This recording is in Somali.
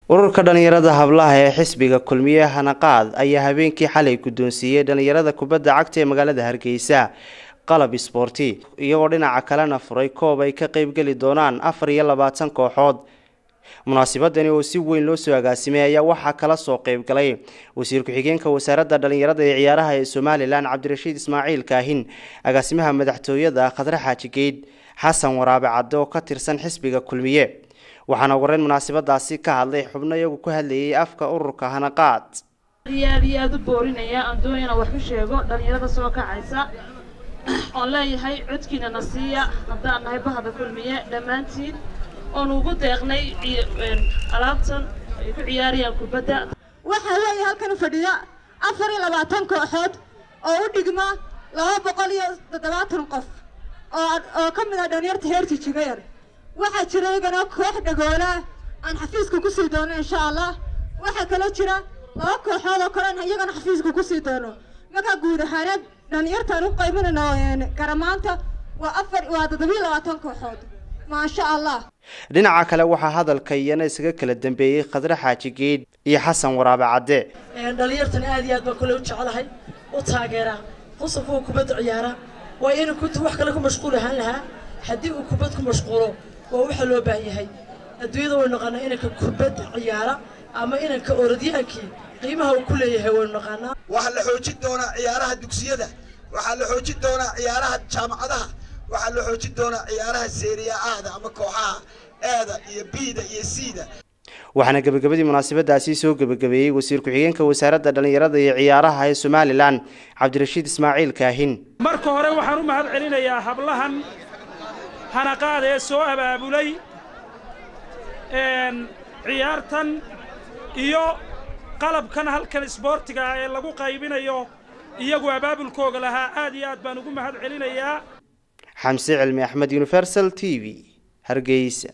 ururka dhalinyarada hablaha ee xisbiga kulmiye hanaqaad ayaa habeenkii xalay guddoonsiiyay dhalinyarada kubadda cagta ee magaalada Hargeysa qalab isboorti iyagoo dhinaca kalena furay koob ay ka qayb gali doonaan 24 kooxood. munaasabadani oo si weyn loo soo agaasimay ayaa waxaa kala soo qayb galay wasiir ku-xigeenka wasaaradda dhalinyarada ee ciyaaraha ee Soomaaliland Cabdirashiid Ismaaciil Kaahin, agaasimaha madaxtooyada Khadra Xaaji Geyd, Xasan Waraabe Cadde oo ka tirsan xisbiga kulmiye. waxaana wareen munaasabadaasi ka hadlay xubno iyagu ku hadlayay afka ururka hanaqaad. aad u boorinaya aan doonayna wax ku sheego dhalinyarada soo kacaysa oo leeyahay codkiina nasiya haddaan nahay bahda kulmiye dhamaantiin oo ugu deeqnay alaabtan ay ku ciyaarayaan kubadda. waxa weeye halkan fadhiya 24 kooxood oo u dhigma 270 qof oo ka mid ah dhalinyarta heerta jigayar. waxa jira igana koox dhagoola aan xafiiska ku sii doono insha Allah. waxa kale jira laba kooxood oo kale iyagana xafiiska ku sii doono. marka guud ahaan dhalinyarta u qaybinayno garamaanta waa 24 kooxood ma sha Allah. dhinaca kale waxa hadalka iyana isaga kala dambeeyay Khadra Xaaji Geyd iyo Xasan Waraabe Cadde. dhalinyartan aad iyo aad baa kale u jecelahay u taageera qosofku kubadda ciyaara waa inuu ku wax kale ku mashquul ahaan lahaa haddii uu kubad ku mashquulo waa waxa loo baahan yahay adduunyada way noqonaa inay kubadda ciyaara ama inay ka orodyahankii qiimaha uu ku leeyahay way noqonaa. waxa la xoojin doonaa ciyaaraha dugsiyada, waxa la xoojin doonaa ciyaaraha jaamacadaha, waxa la xoojin doonaa ciyaaraha Serie A-da ama kooxaha A-da iyo B-da iyo C-da. waxaana gabagabadii munaasabadaasi soo gabagabeeyay wasiir ku-xigeenka wasaaradda dhalinyarada iyo ciyaaraha ee Soomaaliland Cabdirashiid Ismaaciil Kaahin. marka hore waxaan u mahad celinayaa hablahan hanaqaad ee soo abaabulay ciyaartan iyo qalabkan halkan isboortiga ee lagu qaybinayo iyagu abaabulkooga lahaa aad iyo aad baan ugu mahad celinayaa. Xamse Cilmi Axmed, Universal TV, Hargeysa.